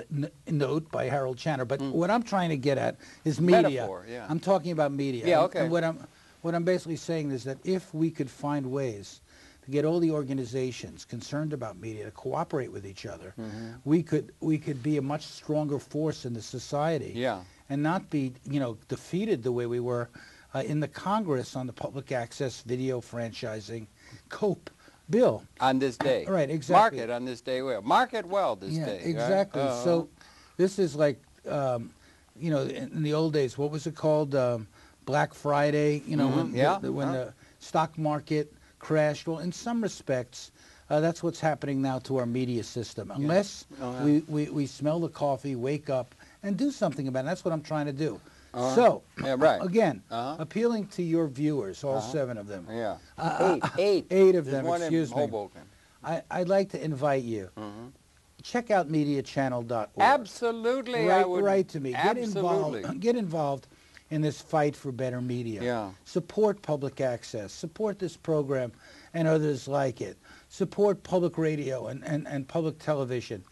note by Harold Channer. But what I'm trying to get at is media. Metaphor, yeah. I'm talking about media. Yeah, okay. And what I'm basically saying is that if we could find ways to get all the organizations concerned about media to cooperate with each other, we could be a much stronger force in the society. Yeah. And not be, defeated the way we were in the Congress on the public access video franchising COPE bill. On this day. Right, exactly. Market on this day well. Market well this day. Exactly. Right? So this is like, in the old days, what was it called? Black Friday, when the stock market crashed. Well, in some respects, that's what's happening now to our media system. Unless we smell the coffee, wake up, and do something about it. That's what I'm trying to do. So, again, appealing to your viewers, all 7 of them. Yeah. 8 of them, excuse me. I'd like to invite you. Check out MediaChannel.org. Absolutely. Write to me. Absolutely. Get involved in this fight for better media. Yeah. Support public access. Support this program and others like it. Support public radio and public television.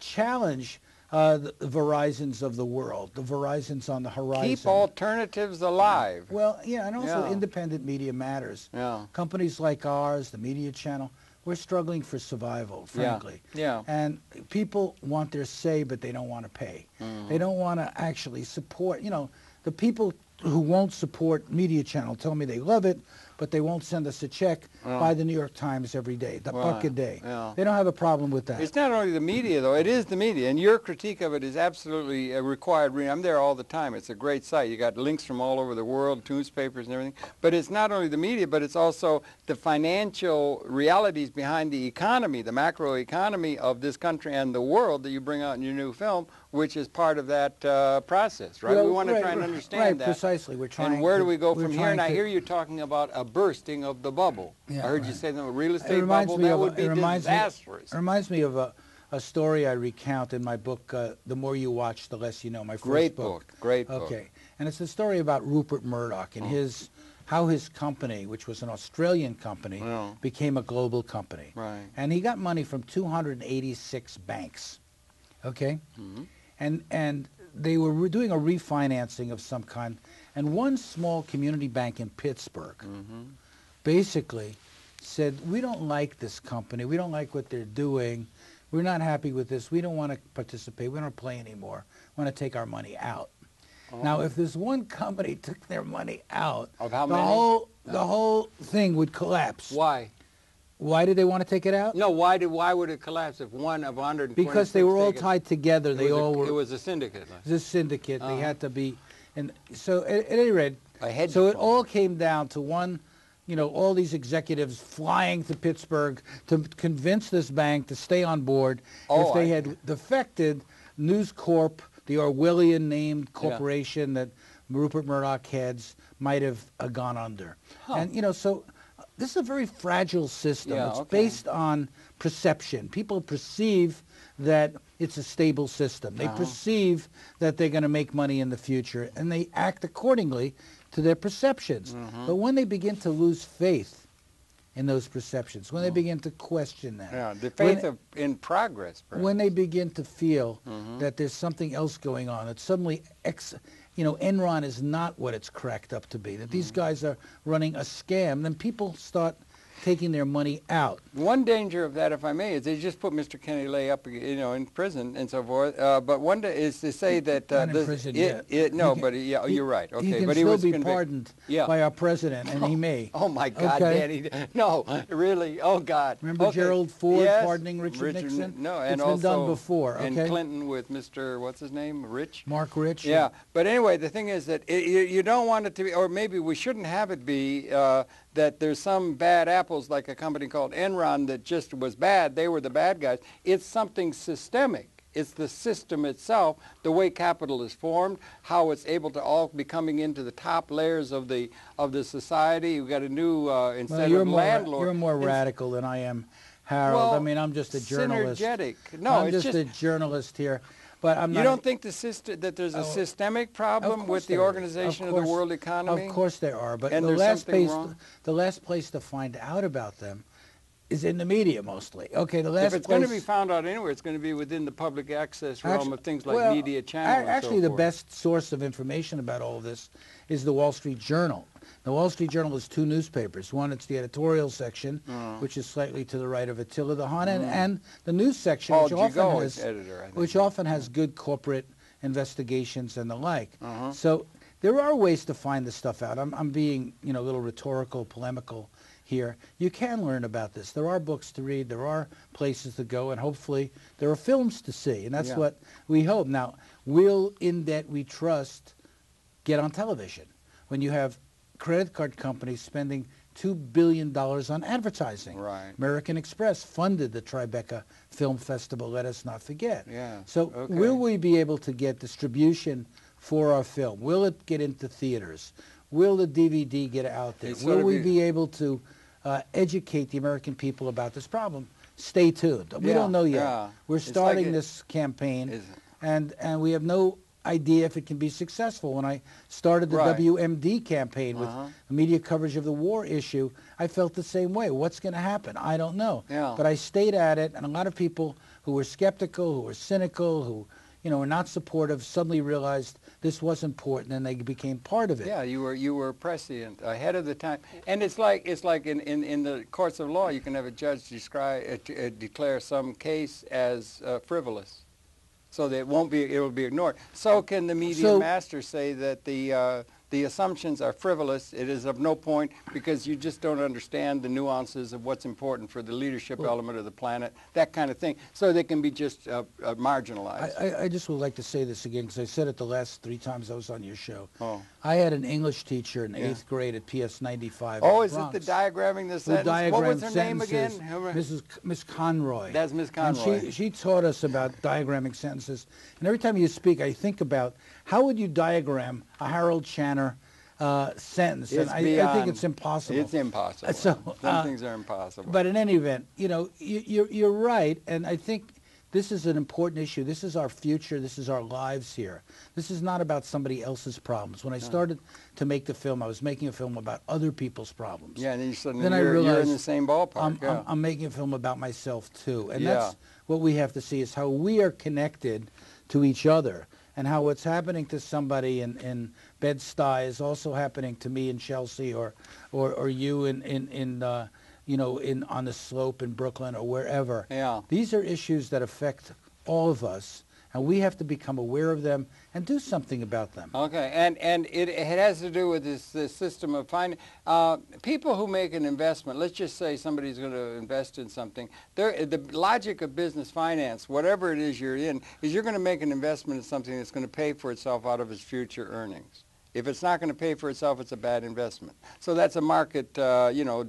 Challenge the Verizons of the world, the Verizons on the horizon. Keep alternatives alive. Well, and also independent media matters. Yeah. Companies like ours, the MediaChannel, we're struggling for survival, frankly. Yeah. And people want their say, but they don't want to pay. They don't want to actually support, the people who won't support MediaChannel tell me they love it, but they won't send us a check, buy the New York Times every day, the buck a day. Yeah. They don't have a problem with that. It's not only the media, though. It is the media, and your critique of it is absolutely a required reading. I'm there all the time. It's a great site. You got links from all over the world, newspapers and everything. But it's not only the media, but it's also the financial realities behind the economy, the macroeconomy of this country and the world that you bring out in your new film, which is part of that process, right? Well, we want to try and understand that. Precisely. We're trying. And where do we go from here? And I hear you talking about a bursting of the bubble. Yeah, I heard you say the real estate bubble. That would be disastrous. It reminds me of a story I recount in my book, The More You Watch, The Less You Know, my first Great book. Great book. Okay. And it's a story about Rupert Murdoch and how his company, which was an Australian company, became a global company. Right. And he got money from 286 banks. Okay? And they were doing a refinancing of some kind, and one small community bank in Pittsburgh basically said, we don't like this company, we don't like what they're doing, we're not happy with this, we don't want to participate, we don't play anymore, we want to take our money out. Now, if this one company took their money out, the whole thing would collapse. Why? Why did they want to take it out? No, why would it collapse if one of 126? Because they were all tied together. It was a syndicate. It was a syndicate. They had to be, and so at any rate, so it all came down to one, all these executives flying to Pittsburgh to convince this bank to stay on board. If they had defected, News Corp, the Orwellian named corporation that Rupert Murdoch heads, might have gone under. And so. This is a very fragile system. It's based on perception. People perceive that it's a stable system. They perceive that they're going to make money in the future, and they act accordingly to their perceptions. But when they begin to lose faith in those perceptions, when they begin to question that. The faith in progress, perhaps. When they begin to feel that there's something else going on, that suddenly Enron is not what it's cracked up to be, that these guys are running a scam, then people start taking their money out. One danger of that, if I may, is they just put Mr. Kenny Lay up, in prison and so forth. But one day is to say that not in prison yet. You're right. Okay, he can but still was be pardoned by our president, and he may. Oh my God, Danny! No, really. Oh God. Remember Gerald Ford pardoning Richard Nixon? No, and it's been done before. And Clinton with Mr. What's his name? Rich. Mark Rich. Yeah, but anyway, the thing is that you don't want it to be, or maybe we shouldn't have it be. That there's some bad apples like a company called Enron that just was bad. They were the bad guys. It's something systemic. It's the system itself, the way capital is formed, how it's able to all be coming into the top layers of the society. You've got a new instead of landlord. You're more radical than I am, Harold. Well, I mean, I'm just a journalist. Synergetic. No, I'm just a journalist here. But I'm not. You don't think that there's a systemic problem with the organization of the world economy? Of course there are, but and the last place to find out about them is in the media mostly. Okay, the last If it's going to be found out anywhere, it's going to be within the public access realm of things like MediaChannel and actually, so the forth. best source of information about all of this is the Wall Street Journal. The Wall Street Journal is two newspapers. One, it's the editorial section, which is slightly to the right of Attila the Hun, and the news section, which often has good corporate investigations and the like. So there are ways to find this stuff out. I'm being, a little rhetorical, polemical here. You can learn about this. There are books to read. There are places to go, and hopefully there are films to see, and that's what we hope. Now, will In Debt We Trust get on television? When you have credit card companies spending $2 billion on advertising. Right. American Express funded the Tribeca Film Festival, let us not forget. Yeah. So will we be able to get distribution for our film? Will it get into theaters? Will the DVD get out there? Will we be able to educate the American people about this problem? Stay tuned. We don't know yet. We're starting this campaign, and we have no idea if it can be successful. When I started the WMD campaign with media coverage of the war issue, I felt the same way. What's going to happen? I don't know. But I stayed at it, and a lot of people who were skeptical, who were cynical, who were not supportive, suddenly realized this was important, and they became part of it. Yeah, you were prescient, ahead of the time. And it's like in the courts of law, you can have a judge declare some case as frivolous, so that it will be ignored. So can the media master say that the assumptions are frivolous, it is of no point because you just don't understand the nuances of what's important for the leadership element of the planet, that kind of thing, so they can be just marginalized. I just would like to say this again, because I said it the last 3 times I was on your show. I had an English teacher in 8th grade at PS 95. Oh, is it the diagramming the sentence? What was her name again? Miss Conroy. That's Miss Conroy. And she taught us about diagramming sentences. And every time you speak, I think about how would you diagram a Harold Channer sentence? And I think it's impossible. It's impossible. So, some things are impossible. But in any event, you're right, and I think this is an important issue. This is our future. This is our lives here. This is not about somebody else's problems. When I started to make the film, I was making a film about other people's problems. Yeah, and then you're in the same ballpark. I'm making a film about myself, too. And that's what we have to see, is how we are connected to each other, and how what's happening to somebody in Bed-Stuy is also happening to me in Chelsea, or you on the slope in Brooklyn or wherever. These are issues that affect all of us, and we have to become aware of them and do something about them. Okay, and it has to do with this system of finding people who make an investment. Let's just say somebody's going to invest in something. The logic of business finance, whatever it is you're in, is you're going to make an investment in something that's going to pay for itself out of its future earnings. If it's not going to pay for itself, it's a bad investment. So that's a market,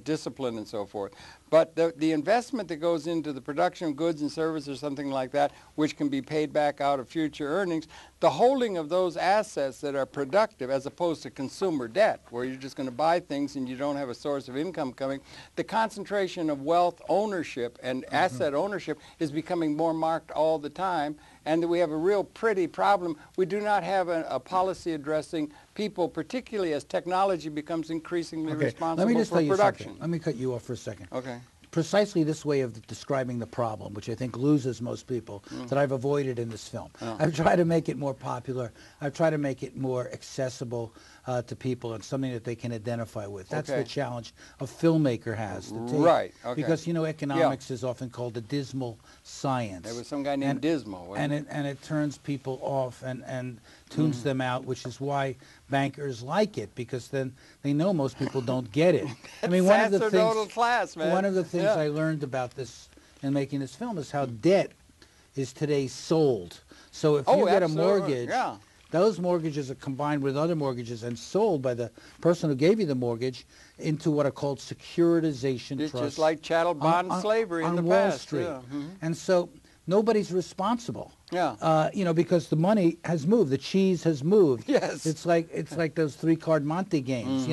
discipline and so forth. But the investment that goes into the production of goods and services or something like that, which can be paid back out of future earnings, the holding of those assets that are productive as opposed to consumer debt, where you're just going to buy things and you don't have a source of income coming, the concentration of wealth ownership and asset ownership is becoming more marked all the time. And we have a real pretty problem. We do not have a policy addressing people, particularly as technology becomes increasingly responsible for production. Let me cut you off for a second. Okay. Precisely this way of describing the problem, which I think loses most people, that I've avoided in this film. I've tried to make it more popular. I've tried to make it more accessible to people and something that they can identify with. That's the challenge a filmmaker has to take. Right. Okay. Because, economics is often called a dismal science. There was some guy named Dismal. And it turns people off and tunes them out, which is why bankers like it, because then they know most people don't get it. I mean, one of the things I learned about this in making this film is how debt is today sold. So if you get a mortgage, those mortgages are combined with other mortgages and sold by the person who gave you the mortgage into what are called securitization trusts. It's just like chattel bond slavery in the Wall past. Street. And so nobody's responsible. Because the money has moved, the cheese has moved. Yes. It's like those 3-card Monte games,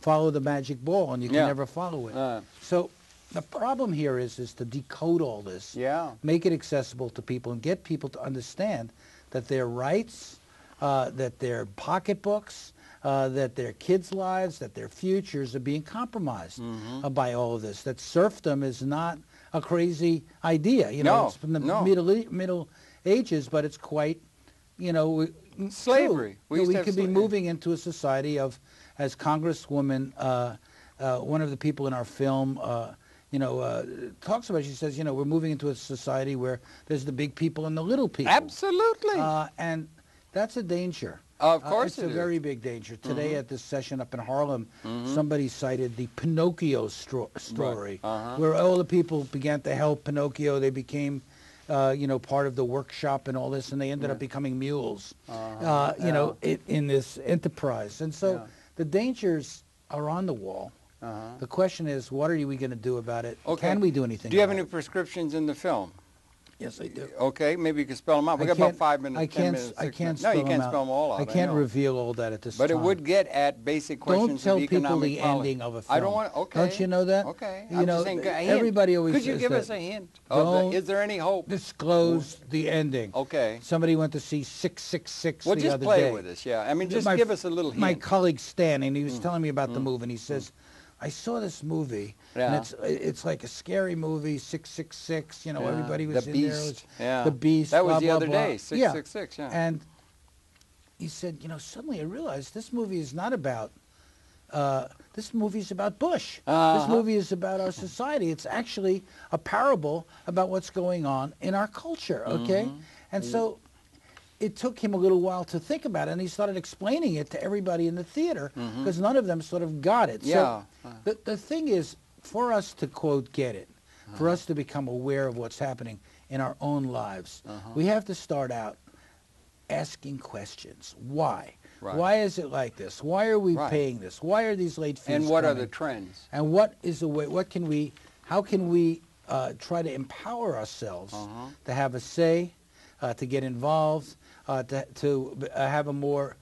follow the magic ball and you can never follow it. So the problem here is to decode all this, make it accessible to people and get people to understand that their rights, that their pocketbooks, that their kids' lives, that their futures are being compromised by all of this. That serfdom is not a crazy idea. You know, it's from the Middle Ages, but it's quite, you know, slavery. We could be moving into a society of, as Congresswoman, one of the people in our film, talks about. She says, you know, we're moving into a society where there's the big people and the little people. Absolutely. And that's a danger. Of course it's a very big danger. Today at this session up in Harlem, somebody cited the Pinocchio story, where all the people began to help Pinocchio. They became, part of the workshop and all this, and they ended up becoming mules, in this enterprise. And so the dangers are on the wall. The question is, what are we going to do about it? Okay. Can we do anything? Do you have any prescriptions in the film? Yes, I do. Okay, maybe you can spell them out. We got about 5 minutes, 10 minutes. I can't spell them out. No, you can't out. spell them all out. I can't reveal all that at this time. But it would get at basic questions of economic policy. Don't tell people the policy. ending of a film. I don't want. Okay. Don't you know that? Okay. You know, everybody always says that. Could you give us a hint? Is there any hope? Disclose the ending. Okay. Somebody went to see 666 the other day. Well, just play with us. Yeah. I mean, just give us a little hint. My colleague Stan, and he was telling me about the movie, and he says, I saw this movie, and it's like a scary movie, 666, everybody was in there. The Beast, that was blah, the blah, other blah. day, 666, And he said, suddenly I realized this movie is not about, this movie is about Bush. This movie is about our society. It's actually a parable about what's going on in our culture, okay? And so it took him a little while to think about it, and he started explaining it to everybody in the theater because none of them sort of got it. Yeah. So the thing is, for us to, quote, get it, for us to become aware of what's happening in our own lives, we have to start out asking questions. Why? Right. Why is it like this? Why are we paying this? Why are these late fees And what coming? are the trends? And what is the way? How can we try to empower ourselves to have a say, to get involved, to have a more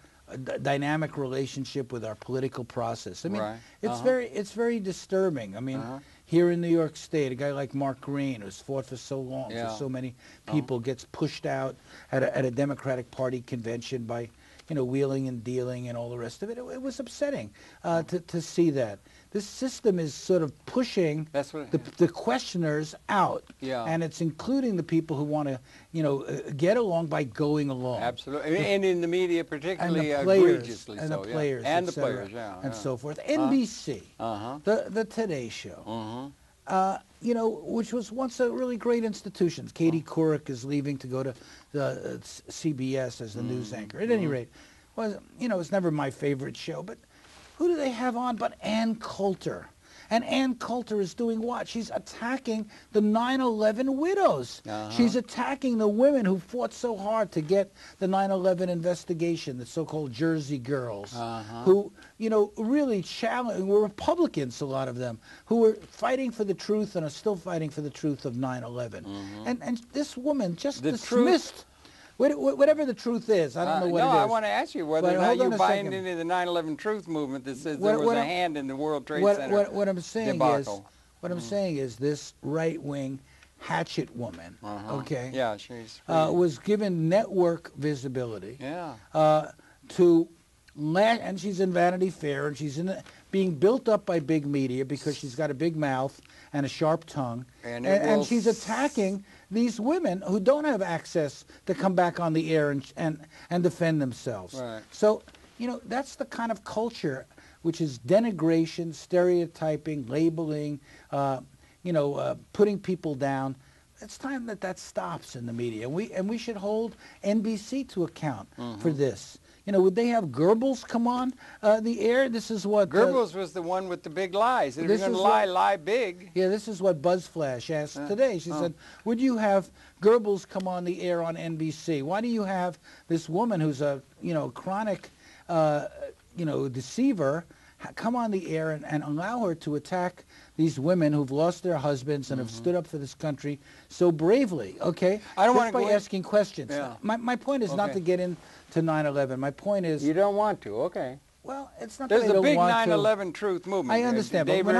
dynamic relationship with our political process? I mean, it's very disturbing. I mean, here in New York State, a guy like Mark Green, who's fought for so long for so many people, gets pushed out at a Democratic Party convention by, wheeling and dealing and all the rest of it. It was upsetting to see that. This system is sort of pushing the questioners out, and it's including the people who want to, get along by going along. Absolutely, and in the media particularly egregiously so. The players, and the players, and so forth. NBC, the Today Show, which was once a really great institution. Katie Couric is leaving to go to the CBS as the news anchor. At any rate, it's never my favorite show, but who do they have on but Ann Coulter? And Ann Coulter is doing what? She's attacking the 9/11 widows. She's attacking the women who fought so hard to get the 9/11 investigation, the so-called Jersey girls, who, really were Republicans, a lot of them, who were fighting for the truth and are still fighting for the truth of 9/11. And this woman just dismissed... Whatever the truth is, I don't know what it is. No, I want to ask you whether or not you're buying into the 9/11 truth movement that says there was a hand in the World Trade Center What I'm saying debacle. What I'm saying is this right-wing hatchet woman, okay, she's was given network visibility. And she's in Vanity Fair, and she's being built up by big media because she's got a big mouth and a sharp tongue, and she's attacking these women who don't have access to come back on the air and defend themselves. Right. So, that's the kind of culture which is denigration, stereotyping, labeling, putting people down. It's time that stops in the media. And we should hold NBC to account for this. Would they have Goebbels come on the air? This is what... Goebbels was the one with the big lies. If you're going to lie big. Yeah, this is what BuzzFlash asked today. She said, would you have Goebbels come on the air on NBC? Why do you have this woman who's a, chronic, deceiver come on the air and allow her to attack these women who've lost their husbands and have stood up for this country so bravely, okay? I don't want to go asking questions. Yeah. My point is not to get into 9/11. My point is... You don't want to, okay. Well, it's not There's that I don't want to. There's a big 9/11 truth movement. I understand, but we're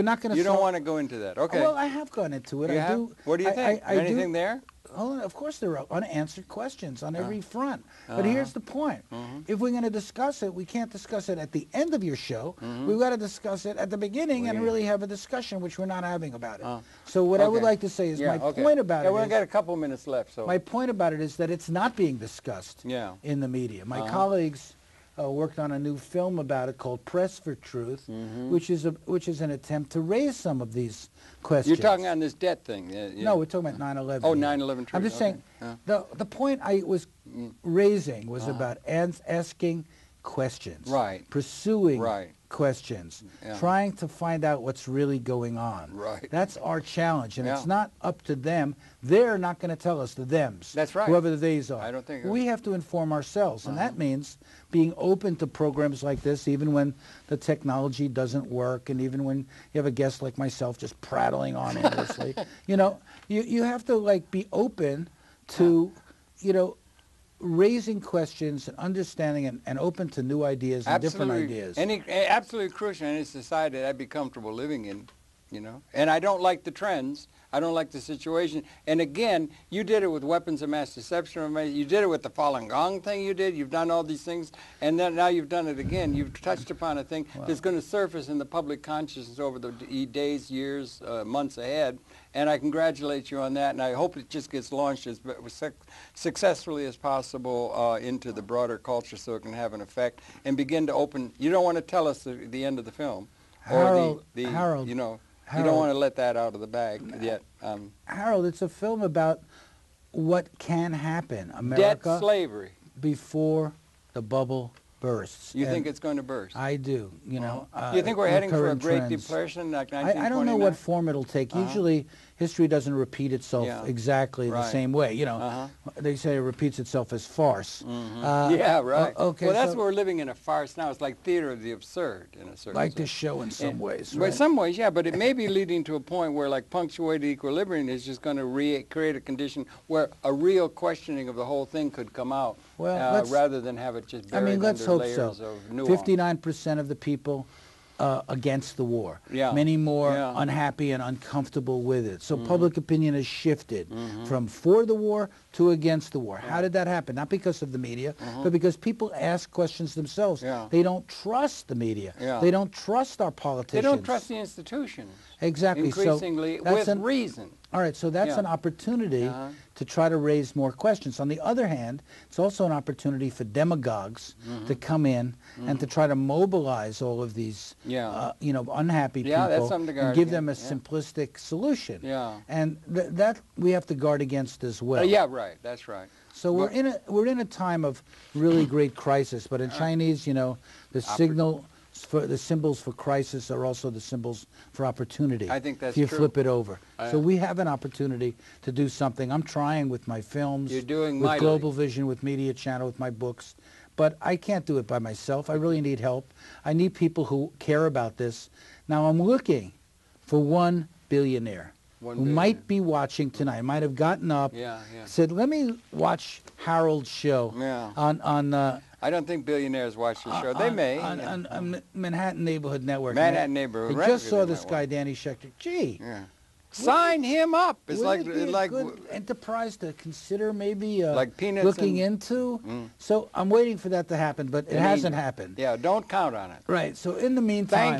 not going to... You don't want to go into that, okay. Well, I have gone into it. You have? What do you think? Anything there? of course there are unanswered questions on every front. But here's the point. If we're going to discuss it, we can't discuss it at the end of your show. We've got to discuss it at the beginning and really have a discussion, which we're not having about it. So what I would like to say is my point about it we've got a couple minutes left. So my point about it is that it's not being discussed in the media. My colleagues worked on a new film about it called Press for Truth, which is an attempt to raise some of these questions. You're talking on this debt thing. No, we're talking about 9/11. Oh, 9/11 truth. I'm just saying, the point I was raising was about asking questions, pursuing questions, trying to find out what's really going on. That's our challenge, and it's not up to them. They're not going to tell us, the thems. That's right. Whoever the theys are. I don't think we have to inform ourselves, and that means being open to programs like this, even when the technology doesn't work, and even when you have a guest like myself just prattling on endlessly. You know, you have to like be open to, you know, raising questions and understanding and open to new ideas and different ideas. Absolutely crucial in a society that I'd be comfortable living in, you know. And I don't like the trends. I don't like the situation. And again, you did it with weapons of mass deception. You did it with the Falun Gong thing you did. You've done all these things. And then now you've done it again. You've touched upon a thing that's going to surface in the public consciousness over the days, years, months ahead. And I congratulate you on that. And I hope it just gets launched as successfully as possible into the broader culture so it can have an effect and begin to open. You don't want to tell us the end of the film. Harold, you know. You don't want to let that out of the bag yet. Harold, it's a film about what can happen. America, debt, slavery. Before the bubble bursts. You think it's going to burst? I do, you know. Do you think we're heading for a Great Depression like 1929? I don't know what form it'll take. Usually history doesn't repeat itself exactly the same way. You know, they say it repeats itself as farce. Yeah, right. Okay, well, that's where we're living in a farce now. It's like theater of the absurd in a certain like sense. this show in some ways, right? In some ways, yeah, but it may be leading to a point where like punctuated equilibrium is just going to create a condition where a real questioning of the whole thing could come out. Well, rather than have it just buried let's under hope layers so. of nuance. 59% of the people against the war. Many more unhappy and uncomfortable with it. So public opinion has shifted from for the war to against the war. How did that happen? Not because of the media, but because people ask questions themselves. They don't trust the media. They don't trust our politicians. They don't trust the institution. Exactly. Increasingly, so with reason. All right, so that's an opportunity to try to raise more questions. On the other hand, it's also an opportunity for demagogues to come in and to try to mobilize all of these, you know, unhappy people and give them a simplistic solution. And that we have to guard against as well. Yeah, right. That's right. So we're in a time of really great crisis. But in Chinese, you know, the symbols for crisis are also the symbols for opportunity. I think that's true. If you true. flip it over. So we have an opportunity to do something. I'm trying with my films, You're doing with mightily. Globalvision, with MediaChannel, with my books. But I can't do it by myself. I really need help. I need people who care about this. Now I'm looking for one billionaire who might be watching tonight, might have gotten up, said, let me watch Harold's show on I don't think billionaires watch the show. They may. On Manhattan Neighborhood Network. Manhattan Neighborhood. I just saw this guy, Danny Schechter. Gee. Sign him up. It's like a good enterprise to consider maybe like Peanuts looking into. So I'm waiting for that to happen, but it hasn't happened. Yeah, don't count on it. Right. So in the meantime,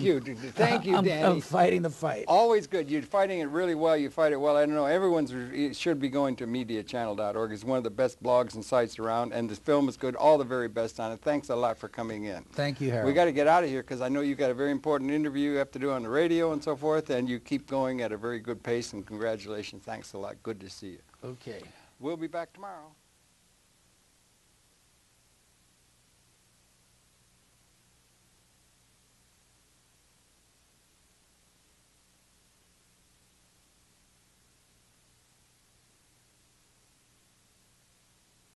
thank you, Danny. I'm fighting the fight. Always good. You're fighting it really well. You fight it well. I don't know. Everyone should be going to MediaChannel.org. It's one of the best blogs and sites around, and the film is good. All the very best on it. Thanks a lot for coming in. Thank you, Harold. We got to get out of here because I know you've got a very important interview you have to do on the radio and so forth, and you keep going at a very good pace, and congratulations. Thanks a lot. Good to see you. Okay. We'll be back tomorrow.